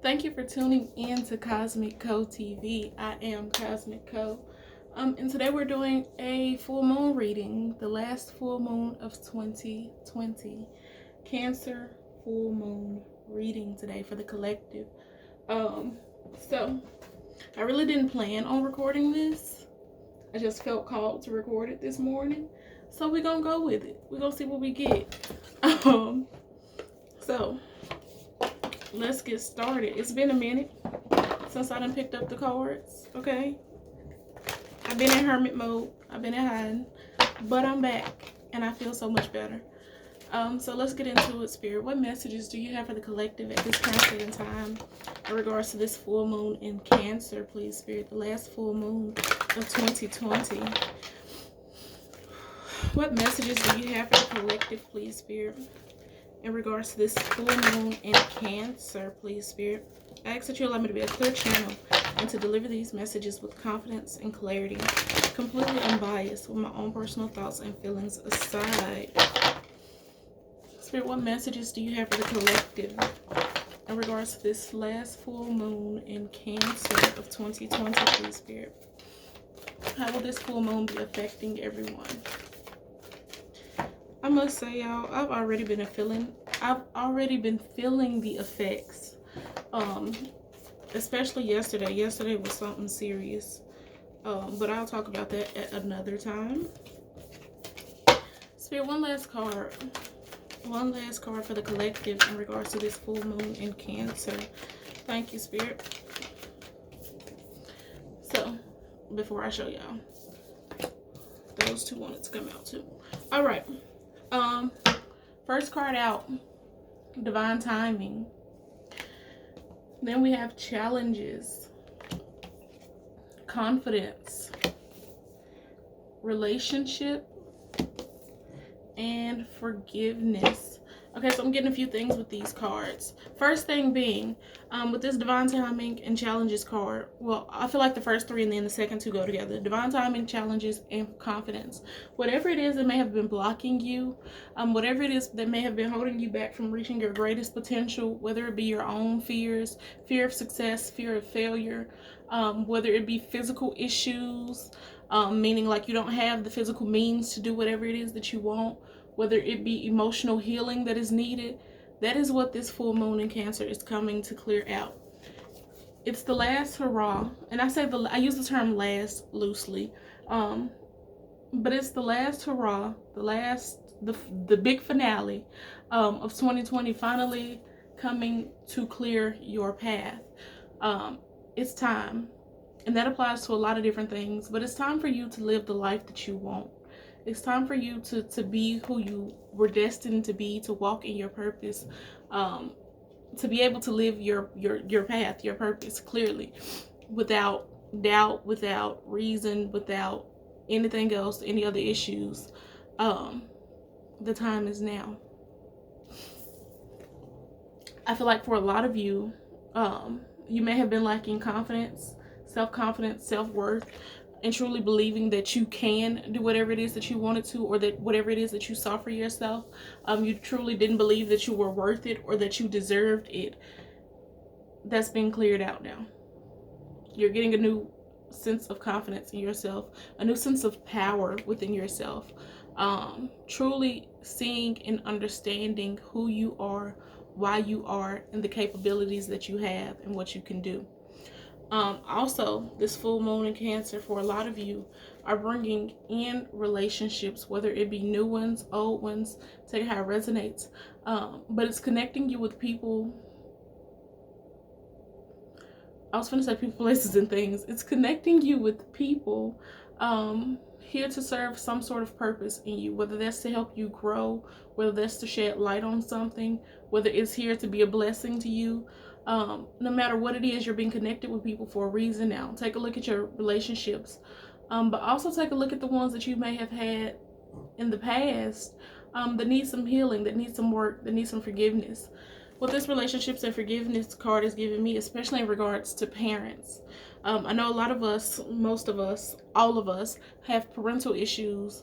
Thank you for tuning in to Cosmic Co TV. I am Cosmic Co. And today we're doing a full moon reading, the last full moon of 2020. Cancer full moon reading today for the collective. So I really didn't plan on recording this. I just felt called to record it this morning. So we're gonna go with it. We're gonna see what we get. So let's get started. It's been a minute since I done picked up the cards, okay? I've been in hermit mode. I've been in hiding, but I'm back and I feel so much better. So let's get into it, Spirit. What messages do you have for the collective at this point in time in regards to this full moon in Cancer, please, Spirit? The last full moon of 2020. What messages do you have for the collective, please, Spirit, in regards to this full moon in Cancer, please, Spirit? I ask that you allow me to be a clear channel and to deliver these messages with confidence and clarity, completely unbiased, with my own personal thoughts and feelings aside. Spirit, what messages do you have for the collective in regards to this last full moon in Cancer of 2020, please, Spirit? How will this full moon be affecting everyone? I must say, y'all, I've already been feeling the effects. Especially yesterday. Yesterday was something serious. But I'll talk about that at another time. Spirit, one last card. One last card for the collective in regards to this full moon in Cancer. Thank you, Spirit. So, before I show y'all, those two wanted to come out too. All right. First card out, divine timing. Then we have challenges, confidence, relationship, and forgiveness. Okay, so I'm getting a few things with these cards. First thing being, with this divine timing and challenges card, well, I feel like the first three and then the second two go together. Divine timing, challenges, and confidence. Whatever it is that may have been blocking you, whatever it is that may have been holding you back from reaching your greatest potential, whether it be your own fears, fear of success, fear of failure, whether it be physical issues, meaning like you don't have the physical means to do whatever it is that you want, whether it be emotional healing that is needed, that is what this full moon in Cancer is coming to clear out. It's the last hurrah, and I use the term last loosely, but it's the last hurrah, the big finale of 2020 finally coming to clear your path. It's time, and that applies to a lot of different things, but it's time for you to live the life that you want. It's time for you to be who you were destined to be, to walk in your purpose, to be able to live your path, your purpose clearly, without doubt, without reason, without anything else, any other issues. The time is now. I feel like for a lot of you, you may have been lacking confidence, self-confidence, self-worth, and truly believing that you can do whatever it is that you wanted to, or that whatever it is that you saw for yourself, you truly didn't believe that you were worth it or that you deserved it. That's been cleared out now. You're getting a new sense of confidence in yourself, a new sense of power within yourself, truly seeing and understanding who you are, why you are, and the capabilities that you have and what you can do. Also, this full moon in Cancer for a lot of you are bringing in relationships, whether it be new ones, old ones, take how it resonates, but it's connecting you with people. I was going to say people, places, and things. It's connecting you with people here to serve some sort of purpose in you, whether that's to help you grow, whether that's to shed light on something, whether it's here to be a blessing to you. No matter what it is, you're being connected with people for a reason now. Take a look at your relationships, but also take a look at the ones that you may have had in the past that need some healing, that need some work, that need some forgiveness. What this relationships and forgiveness card is giving me, especially in regards to parents. I know a lot of us, most of us, all of us have parental issues.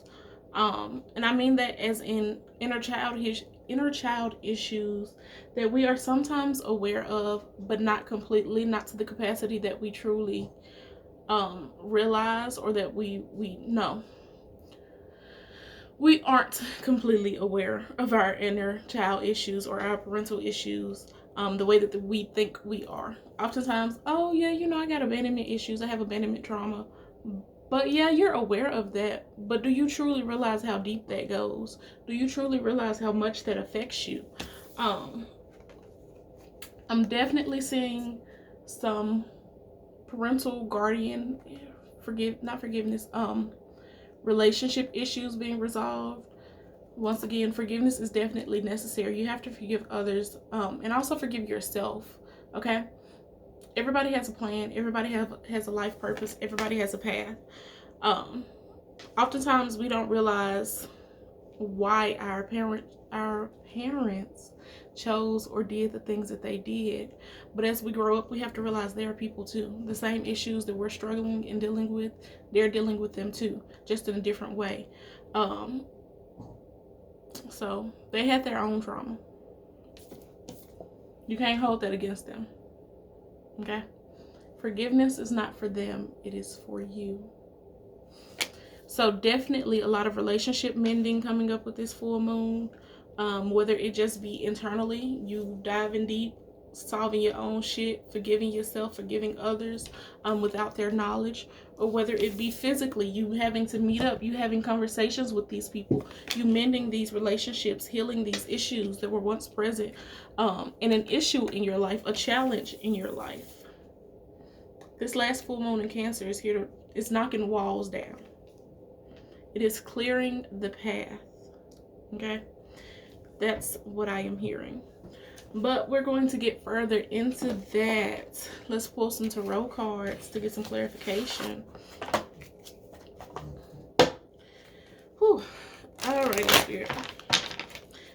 And I mean that as in inner childhood inner child issues that we are sometimes aware of, but not completely, not to the capacity that we truly realize, or that we know. We aren't completely aware of our inner child issues or our parental issues the way that we think we are. Oftentimes, oh yeah, you know, I got abandonment issues, I have abandonment trauma. But yeah, you're aware of that. But do you truly realize how deep that goes? Do you truly realize how much that affects you? I'm definitely seeing some parental guardian not forgiveness, relationship issues being resolved. Once again, forgiveness is definitely necessary. You have to forgive others, and also forgive yourself. Okay, everybody has a plan, everybody has a life purpose, everybody has a path. Oftentimes we don't realize why our parents chose or did the things that they did. But as we grow up, we have to realize they are people too. The same issues that we're struggling and dealing with, they're dealing with them too, just in a different way. So they had their own trauma. You can't hold that against them. Okay? Forgiveness is not for them, it is for you. So definitely a lot of relationship mending coming up with this full moon. Whether it just be internally, you diving deep, solving your own shit, forgiving yourself, forgiving others without their knowledge, or whether it be physically, you having to meet up, you having conversations with these people, you mending these relationships, healing these issues that were once present, and an issue in your life, a challenge in your life. This last full moon in Cancer is here it's knocking walls down. It is clearing the path. Okay? That's what I am hearing. But we're going to get further into that. Let's pull some tarot cards to get some clarification. Whew. Alright, Spirit.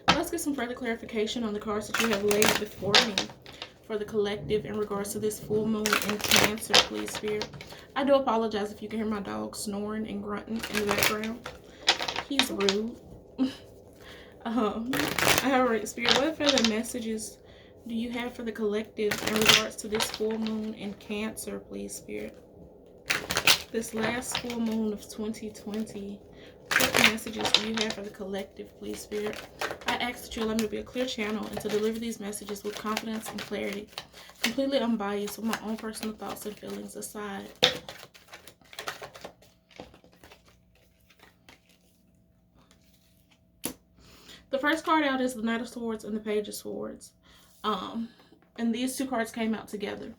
Let's get some further clarification on the cards that you have laid before me for the collective in regards to this full moon in Cancer, please, Spirit. I do apologize if you can hear my dog snoring and grunting in the background. He's rude. Alright, Spirit, what further messages do you have for the collective in regards to this full moon in Cancer, please, Spirit? This last full moon of 2020, what messages do you have for the collective, please, Spirit? I ask that you allow me to be a clear channel and to deliver these messages with confidence and clarity, completely unbiased, with my own personal thoughts and feelings aside. The first card out is the Knight of Swords and the Page of Swords. And these two cards came out together.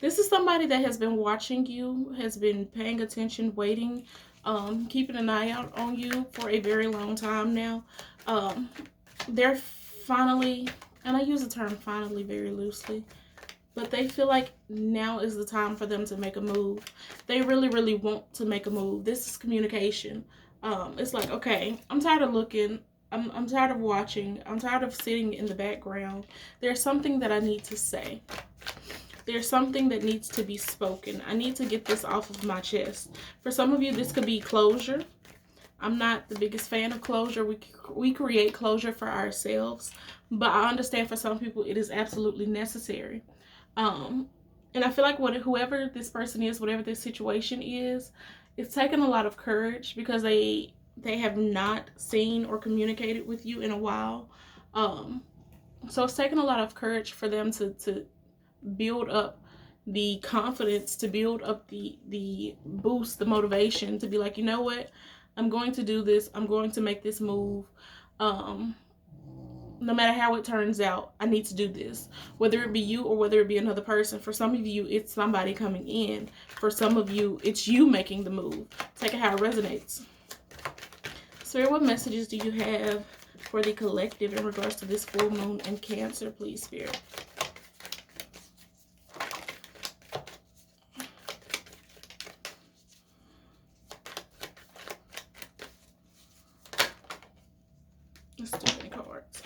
This is somebody that has been watching you, has been paying attention, waiting, keeping an eye out on you for a very long time now. They're finally, and I use the term finally very loosely, but they feel like now is the time for them to make a move. They really, really want to make a move. This is communication. It's like, okay, I'm tired of looking. I'm tired of watching. I'm tired of sitting in the background. There's something that I need to say. There's something that needs to be spoken. I need to get this off of my chest. For some of you, this could be closure. I'm not the biggest fan of closure. We create closure for ourselves. But I understand for some people, it is absolutely necessary. And I feel like whoever this person is, whatever this situation is, it's taken a lot of courage because they have not seen or communicated with you in a while. So it's taken a lot of courage for them to build up the confidence, to build up the boost, the motivation to be like, you know what, I'm going to do this, I'm going to make this move. No matter how it turns out, I need to do this. Whether it be you or whether it be another person. For some of you, it's somebody coming in. For some of you, it's you making the move. Take it how it resonates. Spirit, what messages do you have for the collective in regards to this full moon in Cancer, please, Spirit? Let's do many cards.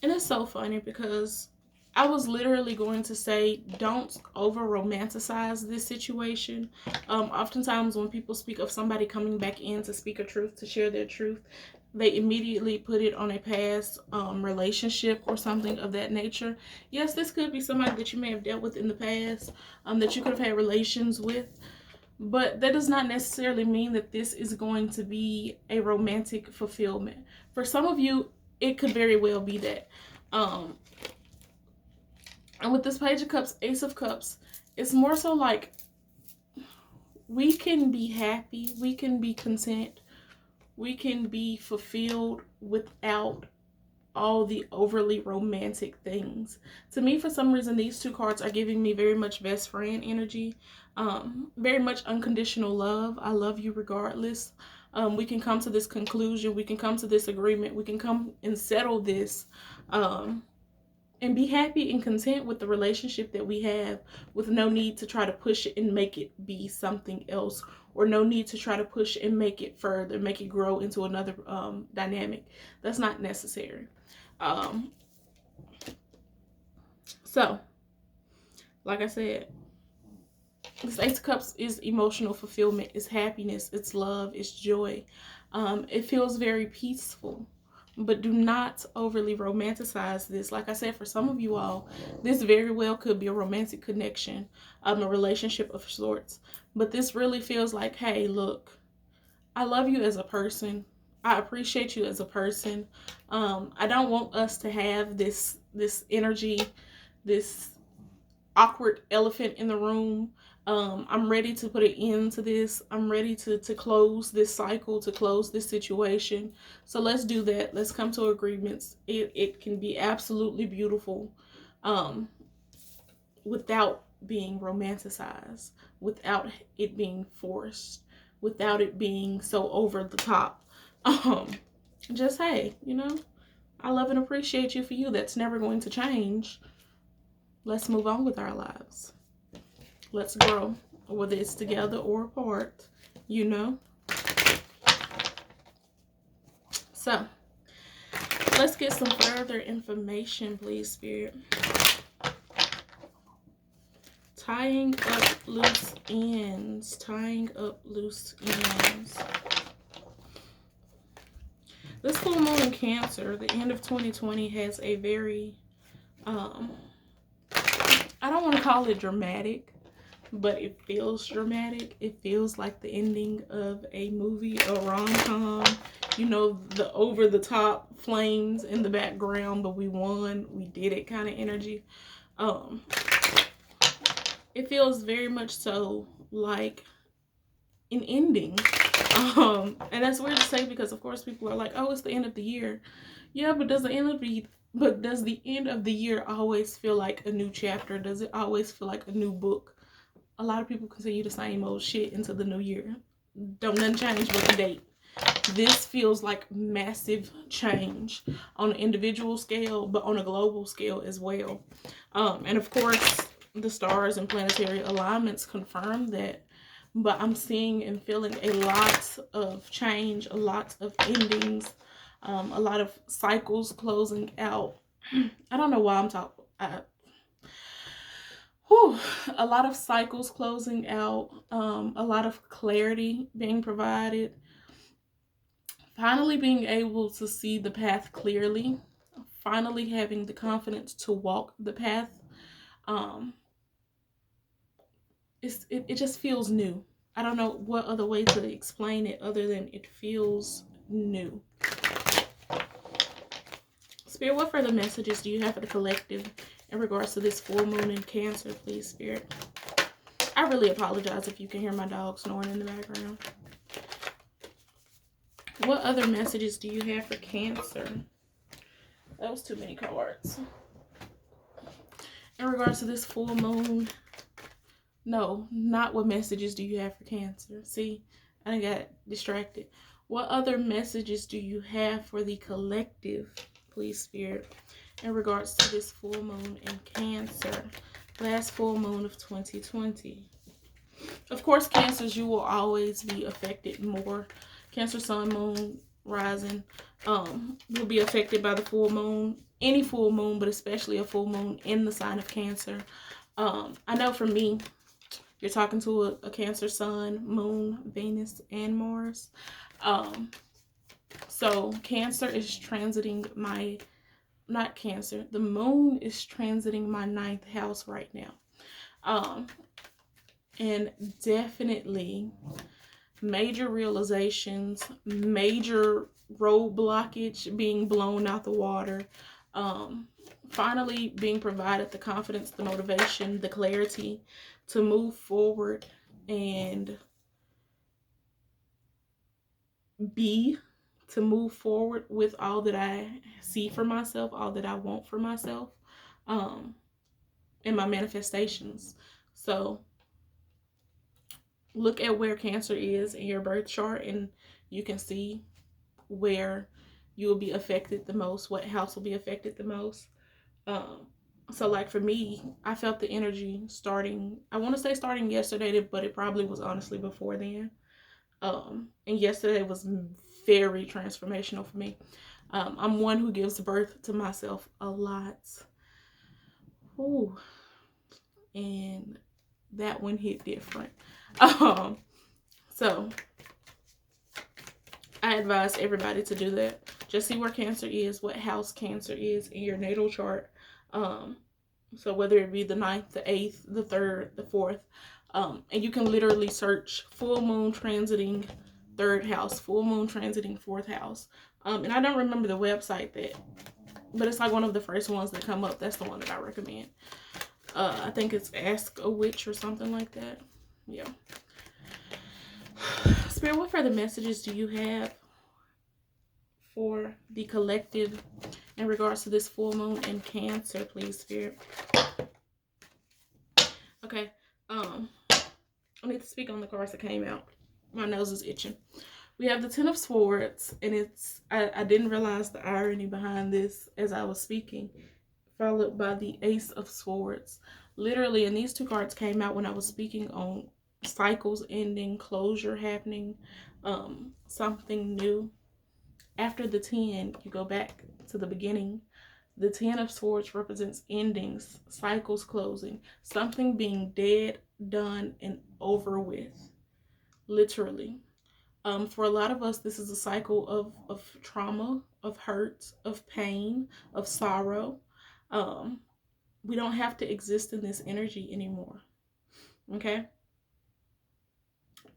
And it's so funny because I was literally going to say, don't over romanticize this situation. Oftentimes when people speak of somebody coming back in to speak a truth, to share their truth, they immediately put it on a past relationship or something of that nature. Yes, this could be somebody that you may have dealt with in the past, that you could have had relations with, but that does not necessarily mean that this is going to be a romantic fulfillment. For some of you, it could very well be that. And with this Page of Cups, Ace of Cups, it's more so like we can be happy, we can be content, we can be fulfilled without all the overly romantic things. To me, for some reason, these two cards are giving me very much best friend energy, very much unconditional love. I love you regardless. We can come to this conclusion, we can come to this agreement, we can come and settle this, and be happy and content with the relationship that we have, with no need to try to push it and make it be something else, or no need to try to push and make it further, make it grow into another dynamic. That's not necessary. So, like I said, this Ace of Cups is emotional fulfillment, it's happiness, it's love, it's joy. It feels very peaceful. But do not overly romanticize this. Like I said, for some of you all, this very well could be a romantic connection, a relationship of sorts. But this really feels like, hey, look, I love you as a person. I appreciate you as a person. I don't want us to have this energy, this awkward elephant in the room. I'm ready to put an end to this. I'm ready to close this cycle, to close this situation. So let's do that. Let's come to agreements. It can be absolutely beautiful, without being romanticized, without it being forced, without it being so over the top. Just, hey, you know, I love and appreciate you for you. That's never going to change. Let's move on with our lives. Let's grow, whether it's together or apart, you know. So, let's get some further information, please, Spirit. Tying up loose ends. Tying up loose ends. This full moon in Cancer, the end of 2020, has a very, I don't want to call it dramatic, but it feels dramatic. It feels like the ending of a movie, a rom-com. You know, the over-the-top flames in the background, but we won, we did it kind of energy. It feels very much so like an ending. And that's weird to say because, of course, people are like, oh, it's the end of the year. Yeah, but does the end of the year always feel like a new chapter? Does it always feel like a new book? A lot of people continue the same old shit into the new year. Don't nothing change but the date. This feels like massive change on an individual scale, but on a global scale as well. And of course, the stars and planetary alignments confirm that. But I'm seeing and feeling a lot of change, a lot of endings, a lot of cycles closing out. I don't know why I'm talking. A lot of cycles closing out, a lot of clarity being provided, finally being able to see the path clearly, finally having the confidence to walk the path. It just feels new. I don't know what other way to explain it other than it feels new. Spirit, what further messages do you have for the collective in regards to this full moon in Cancer, please, Spirit? I really apologize if you can hear my dog snoring in the background. What other messages do you have for Cancer? That was too many cards. In regards to this full moon, no, not what messages do you have for Cancer. See, I got distracted. What other messages do you have for the collective, please, Spirit, in regards to this full moon in Cancer, last full moon of 2020? Of course, Cancers, you will always be affected more. Cancer, Sun, Moon, rising will be affected by the full moon, any full moon, but especially a full moon in the sign of Cancer. I know for me, you're talking to a Cancer sun, moon, Venus, and Mars. So Cancer is transiting my, not Cancer, the moon is transiting my 9th house right now. And definitely major realizations, major road blockage being blown out the water, finally being provided the confidence, the motivation, the clarity to move forward and to move forward with all that I see for myself, all that I want for myself, in my manifestations. So look at where Cancer is in your birth chart, and you can see where you will be affected the most, what house will be affected the most. So like for me, I felt the energy starting, I want to say starting yesterday, but it probably was honestly before then. And yesterday was very transformational for me. I'm one who gives birth to myself a lot. Ooh. And that one hit different. So I advise everybody to do that. Just see where Cancer is, what house Cancer is in your natal chart. So whether it be the 9th, the 8th, the 3rd, the 4th, and you can literally search full moon transiting 3rd house, full moon transiting 4th house. And I don't remember the website but it's like one of the first ones that come up. That's the one that I recommend. I think it's Ask a Witch or something like that. Yeah. Spirit, what further messages do you have for the collective in regards to this full moon in Cancer, please, Spirit? Okay. I need to speak on the cards that came out. My nose is itching. We have the Ten of Swords, and it's I didn't realize the irony behind this as I was speaking, followed by the Ace of Swords. Literally, and these two cards came out when I was speaking on cycles ending, closure happening, something new. After the 10, you go back to the beginning. The 10 of Swords represents endings, cycles closing, something being dead, done, and over with. Literally. For a lot of us, this is a cycle of trauma, of hurt, of pain, of sorrow. We don't have to exist in this energy anymore. Okay?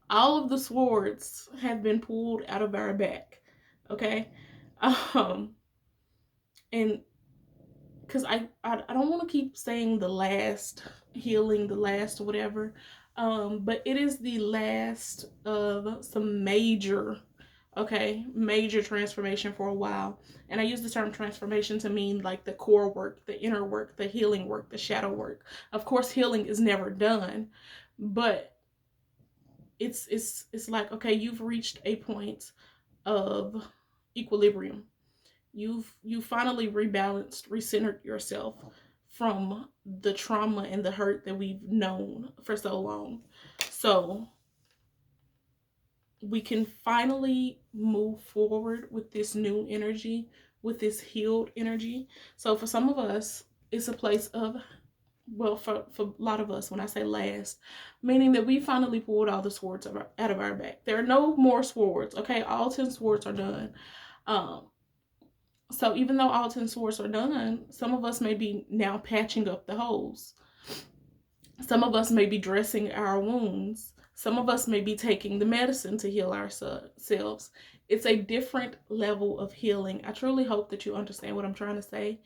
All of the swords have been pulled out of our back. Okay? And because I don't want to keep saying the last healing, the last whatever, but it is the last of some major transformation for a while. And I use the term transformation to mean like the core work, the inner work, the healing work, the shadow work. Of course, healing is never done, but it's like, okay, you've reached a point of equilibrium. You finally rebalanced, recentered yourself from the trauma and the hurt that we've known for so long. So we can finally move forward with this new energy, with this healed energy. So for some of us, it's a place of, well, for a lot of us, when I say last, meaning that we finally pulled all the swords out of our back. There are no more swords, okay? All 10 swords are done. So even though all 10 swords are done, some of us may be now patching up the holes. Some of us may be dressing our wounds. Some of us may be taking the medicine to heal ourselves. It's a different level of healing. I truly hope that you understand what I'm trying to say.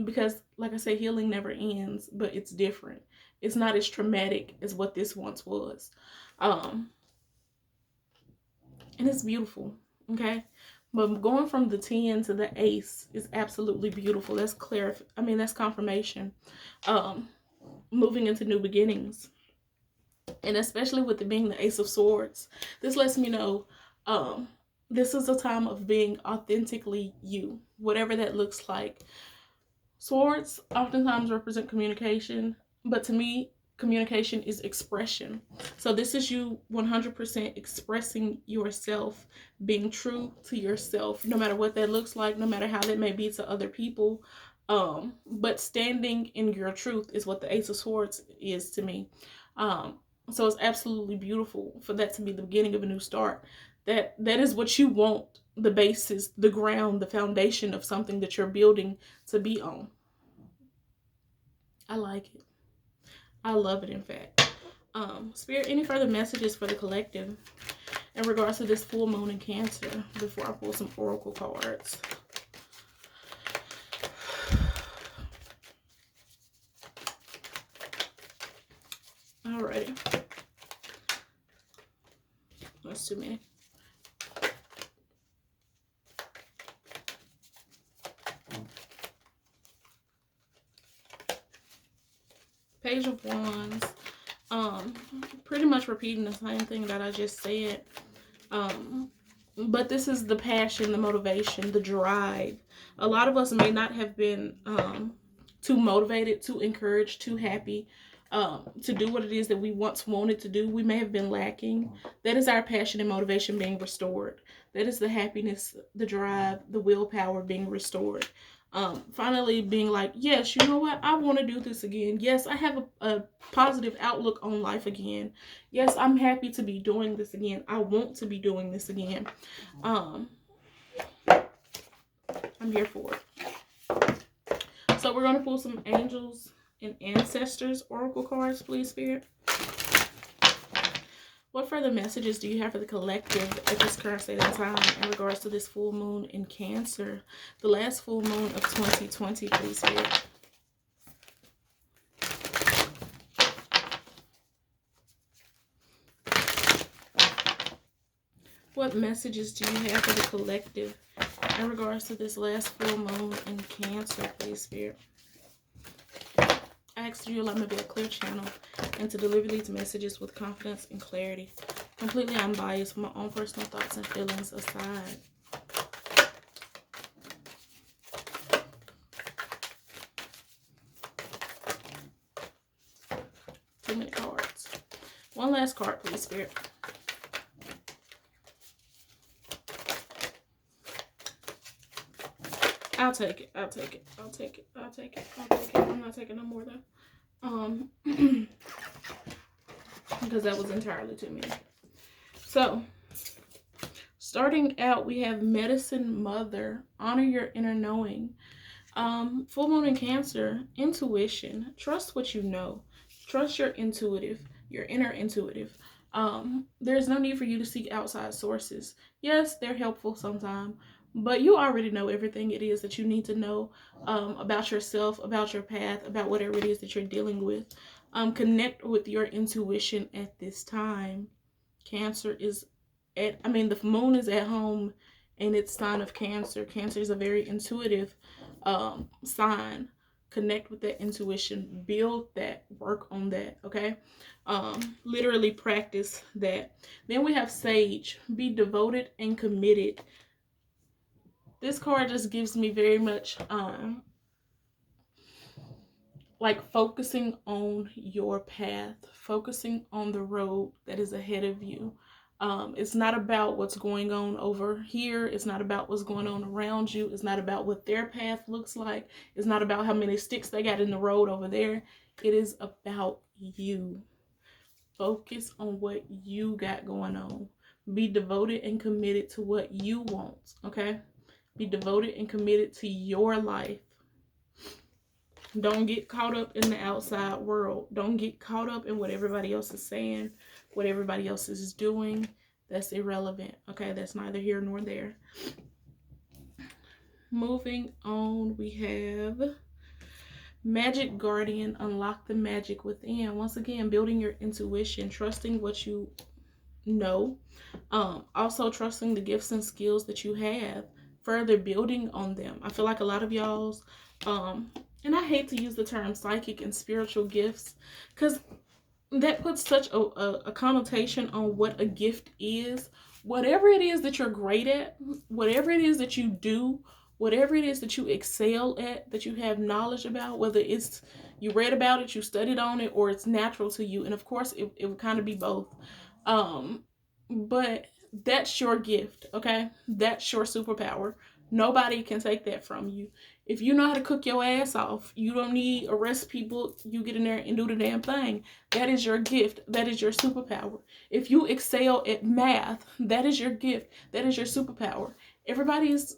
Because, like I say, healing never ends, but it's different. It's not as traumatic as what this once was. And it's beautiful, okay? But going from the 10 to the ace is absolutely beautiful. That's that's confirmation. Moving into new beginnings. And especially with it being the Ace of Swords, this lets me know this is a time of being authentically you, whatever that looks like. Swords oftentimes represent communication, but to me, communication is expression. So this is you 100% expressing yourself, being true to yourself, no matter what that looks like, no matter how that may be to other people. But standing in your truth is what the Ace of Swords is to me. So it's absolutely beautiful for that to be the beginning of a new start. That is what you want, the basis, the ground, the foundation of something that you're building to be on. I like it. I love it, in fact. Spirit, any further messages for the collective in regards to this full moon in Cancer before I pull some oracle cards? Alrighty. That's too many. Page of Wands. Pretty much repeating the same thing that I just said. But this is the passion, the motivation, the drive. A lot of us may not have been too motivated, too encouraged, too happy to do what it is that we once wanted to do. We may have been lacking. That is our passion and motivation being restored. That is the happiness, the drive, the willpower being restored. Finally being like, yes, you know what? I want to do this again. Yes, I have a positive outlook on life again. Yes, I'm happy to be doing this again. I want to be doing this again. I'm here for it. So we're going to pull some angels and ancestors oracle cards, please, Spirit. What further messages do you have for the collective at this current state of time in regards to this full moon in Cancer? The last full moon of 2020, please, Spirit. What messages do you have for the collective in regards to this last full moon in Cancer, please, Spirit? I ask you allow me to be a clear channel and to deliver these messages with confidence and clarity, completely unbiased from my own personal thoughts and feelings aside. Too many cards. One last card, please, Spirit. I'll take it. I'll take it. I'll take it. I'll take it. I'll take it. I'm not taking no more though. Because that was entirely too many. So, starting out, we have Medicine Mother. Honor your inner knowing. Full moon in Cancer. Intuition. Trust what you know. Trust your intuitive. Your inner intuitive. There's no need for you to seek outside sources. Yes, they're helpful sometimes. But you already know everything it is that you need to know about yourself, about your path, about whatever it is that you're dealing with. Connect with your intuition at this time. Cancer is the moon is at home in its sign of Cancer. Cancer is a very intuitive sign. Connect with that intuition. Build that. Work on that, okay? Literally practice that. Then we have Sage. Be devoted and committed. This card just gives me very much like focusing on your path, focusing on the road that is ahead of you. It's not about what's going on over here. It's not about what's going on around you. It's not about what their path looks like. It's not about how many sticks they got in the road over there. It is about you. Focus on what you got going on. Be devoted and committed to what you want, okay? Be devoted and committed to your life. Don't get caught up in the outside world. Don't get caught up in what everybody else is saying, what everybody else is doing. That's irrelevant, okay? That's neither here nor there. Moving on, we have Magic Guardian. Unlock the magic within. Once again, building your intuition, trusting what you know. Also trusting the gifts and skills that you have. Further building on them. I feel like a lot of y'all's and I hate to use the term psychic and spiritual gifts because that puts such a connotation on what a gift is. Whatever it is that you're great at, whatever it is that you do, whatever it is that you excel at, that you have knowledge about, whether it's you read about it, you studied on it, or it's natural to you. And of course, it would kind of be both. But that's your gift, okay? That's your superpower. Nobody can take that from you. If you know how to cook your ass off, you don't need a recipe book. You get in there and do the damn thing. That is your gift. That is your superpower. If you excel at math, that is your gift. That is your superpower. Everybody's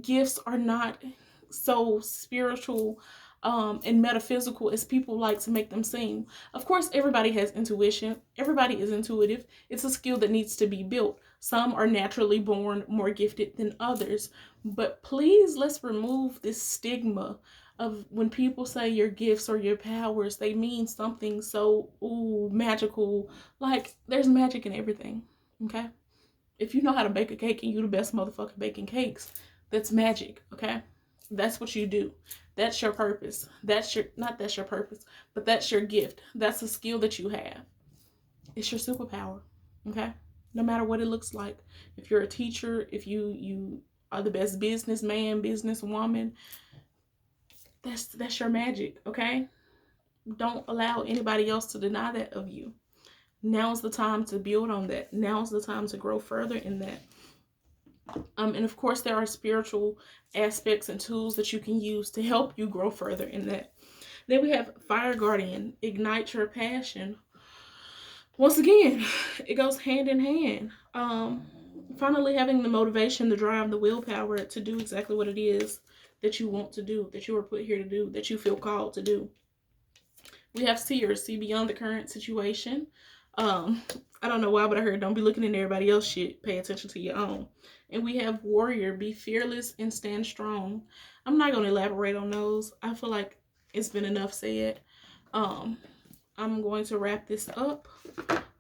gifts are not so spiritual and metaphysical as people like to make them seem. Of course, everybody has intuition. Everybody is intuitive. It's a skill that needs to be built. Some are naturally born more gifted than others. But please, let's remove this stigma of when people say your gifts or your powers, they mean something so magical. Like, there's magic in everything, okay? If you know how to bake a cake and you the best motherfucker baking cakes, that's magic, okay? That's what you do. That's your purpose. That's your purpose, but that's your gift. That's a skill that you have. It's your superpower, okay? No matter what it looks like. If you're a teacher, if you are the best businessman, businesswoman, that's your magic, okay? Don't allow anybody else to deny that of you. Now's the time to build on that. Now's the time to grow further in that. And of course, there are spiritual aspects and tools that you can use to help you grow further in that. Then we have Fire Guardian, ignite your passion. Once again, it goes hand in hand. Finally having the motivation, the drive, the willpower to do exactly what it is that you want to do, that you were put here to do, that you feel called to do. We have Seers, see beyond the current situation. I don't know why, but I heard don't be looking into everybody else's shit. Pay attention to your own. And we have Warrior, be fearless and stand strong. I'm not going to elaborate on those. I feel like it's been enough said. I'm going to wrap this up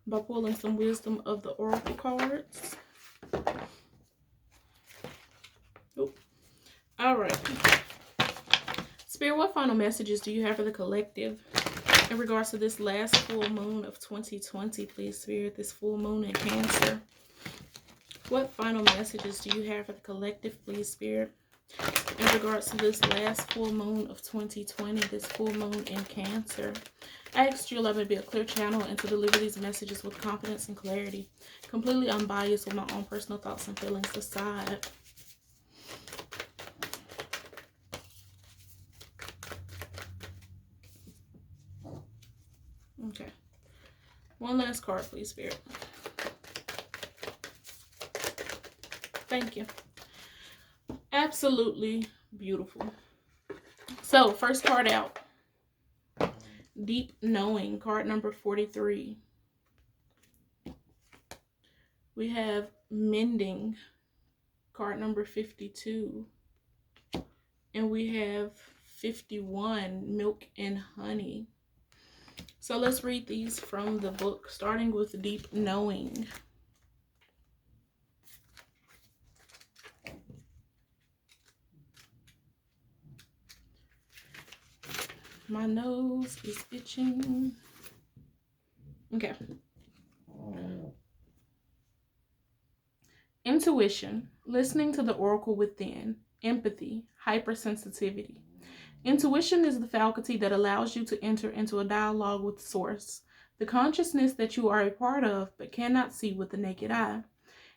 by pulling some wisdom of the oracle cards. Oop. All right. Spirit, what final messages do you have for the collective in regards to this last full moon of 2020, please, Spirit, this full moon in Cancer? What final messages do you have for the collective, please, Spirit, in regards to this last full moon of 2020, this full moon in Cancer? I asked you, love, to be a clear channel and to deliver these messages with confidence and clarity, completely unbiased with my own personal thoughts and feelings aside. Okay. One last card, please, Spirit. Thank you. Absolutely beautiful. So, first card out. Deep Knowing, card number 43. We have Mending, card number 52. And we have 51, Milk and Honey. So let's read these from the book, starting with Deep Knowing. My nose is itching. Okay. Intuition, listening to the oracle within. Empathy, hypersensitivity. Intuition is the faculty that allows you to enter into a dialogue with Source, the consciousness that you are a part of but cannot see with the naked eye.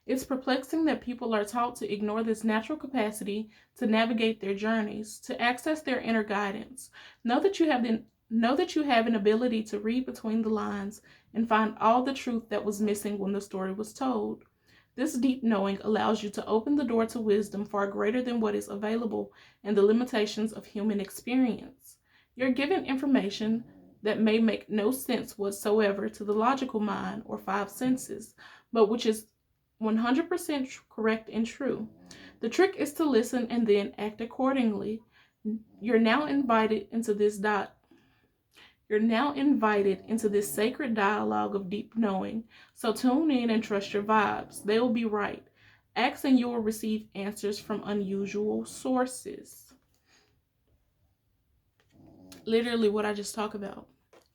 It's perplexing that people are taught to ignore this natural capacity to navigate their journeys, to access their inner guidance. Know that you have an ability to read between the lines and find all the truth that was missing when the story was told. This deep knowing allows you to open the door to wisdom far greater than what is available in the limitations of human experience. You're given information that may make no sense whatsoever to the logical mind or five senses, but which is 100% correct and true. The trick is to listen and then act accordingly. You're now invited into this sacred dialogue of deep knowing. So tune in and trust your vibes. They will be right. Ask and you will receive answers from unusual sources. Literally what I just talked about.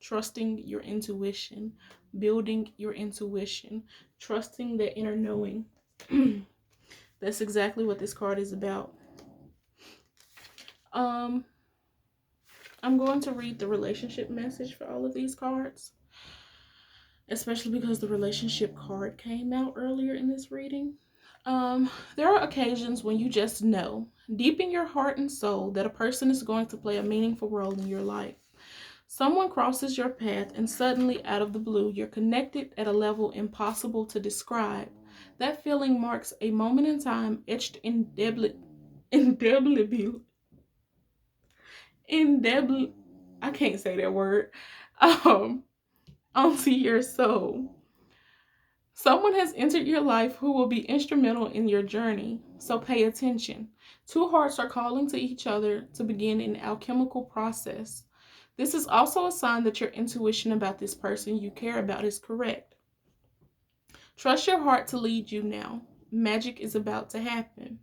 Trusting your intuition, building your intuition, trusting the inner knowing. That's exactly what this card is about. I'm going to read the relationship message for all of these cards, especially because the relationship card came out earlier in this reading. There are occasions when you just know, deep in your heart and soul, that a person is going to play a meaningful role in your life. Someone crosses your path and suddenly, out of the blue, you're connected at a level impossible to describe. That feeling marks a moment in time etched indelibly, I can't say that word, onto your soul. Someone has entered your life who will be instrumental in your journey, so pay attention. Two hearts are calling to each other to begin an alchemical process. This is also a sign that your intuition about this person you care about is correct. Trust your heart to lead you now. Magic is about to happen.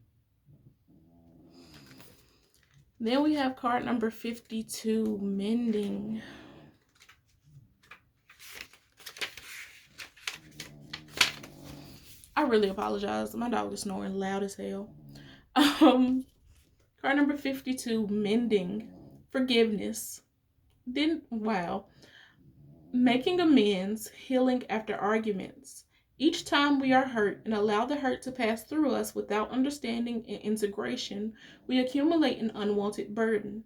Then we have card number 52, Mending. I really apologize. My dog is snoring loud as hell. Card number 52, Mending. Forgiveness. Wow. Making amends, healing after arguments. Each time we are hurt and allow the hurt to pass through us without understanding and integration, we accumulate an unwanted burden.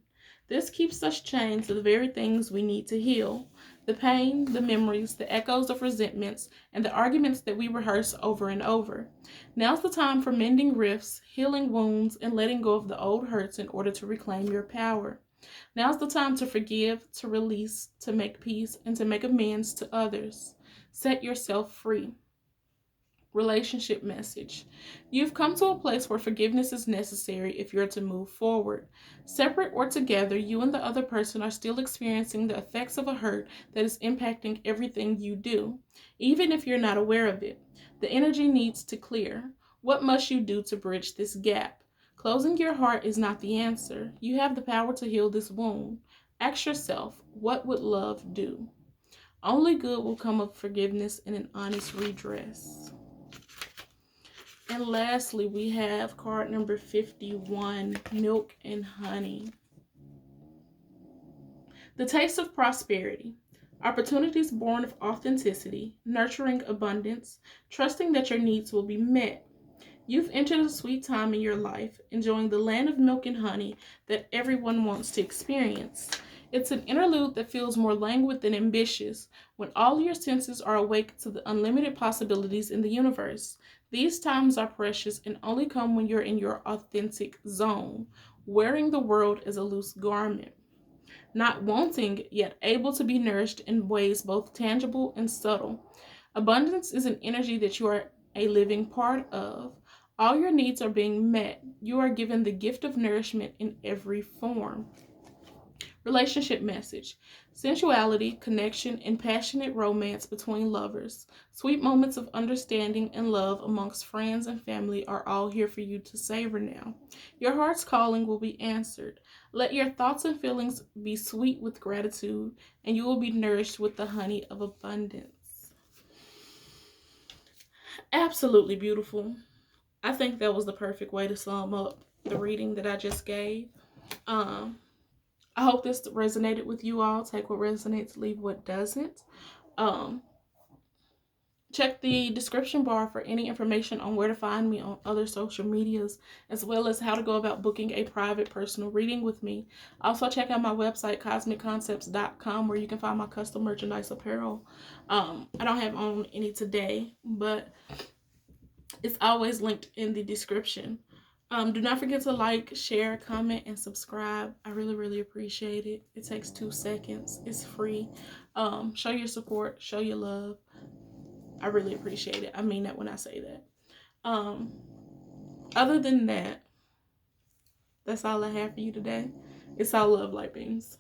This keeps us chained to the very things we need to heal. The pain, the memories, the echoes of resentments, and the arguments that we rehearse over and over. Now's the time for mending rifts, healing wounds, and letting go of the old hurts in order to reclaim your power. Now's the time to forgive, to release, to make peace, and to make amends to others. Set yourself free. Relationship message. You've come to a place where forgiveness is necessary if you're to move forward. Separate or together, you and the other person are still experiencing the effects of a hurt that is impacting everything you do, even if you're not aware of it. The energy needs to clear. What must you do to bridge this gap? Closing your heart is not the answer. You have the power to heal this wound. Ask yourself, what would love do? Only good will come of forgiveness and an honest redress. And lastly, we have card number 51, Milk and Honey. The taste of prosperity. Opportunities born of authenticity, nurturing abundance, trusting that your needs will be met. You've entered a sweet time in your life, enjoying the land of milk and honey that everyone wants to experience. It's an interlude that feels more languid than ambitious, when all your senses are awake to the unlimited possibilities in the universe. These times are precious and only come when you're in your authentic zone, wearing the world as a loose garment. Not wanting, yet able to be nourished in ways both tangible and subtle. Abundance is an energy that you are a living part of. All your needs are being met. You are given the gift of nourishment in every form. Relationship message. Sensuality, connection, and passionate romance between lovers. Sweet moments of understanding and love amongst friends and family are all here for you to savor now. Your heart's calling will be answered. Let your thoughts and feelings be sweet with gratitude, and you will be nourished with the honey of abundance. Absolutely beautiful. I think that was the perfect way to sum up the reading that I just gave. I hope this resonated with you all. Take what resonates, leave what doesn't. Check the description bar for any information on where to find me on other social medias, as well as how to go about booking a private personal reading with me. Also, check out my website, KosmicKoncepts.com, where you can find my custom merchandise apparel. I don't have on any today, but it's always linked in the description. Do not forget to like, share, comment, and subscribe. I really appreciate it. It takes 2 seconds. It's free. Show your support. Show your love. I really appreciate it. I mean that when I say that. Other than that, that's all I have for you today. It's all love, light beams.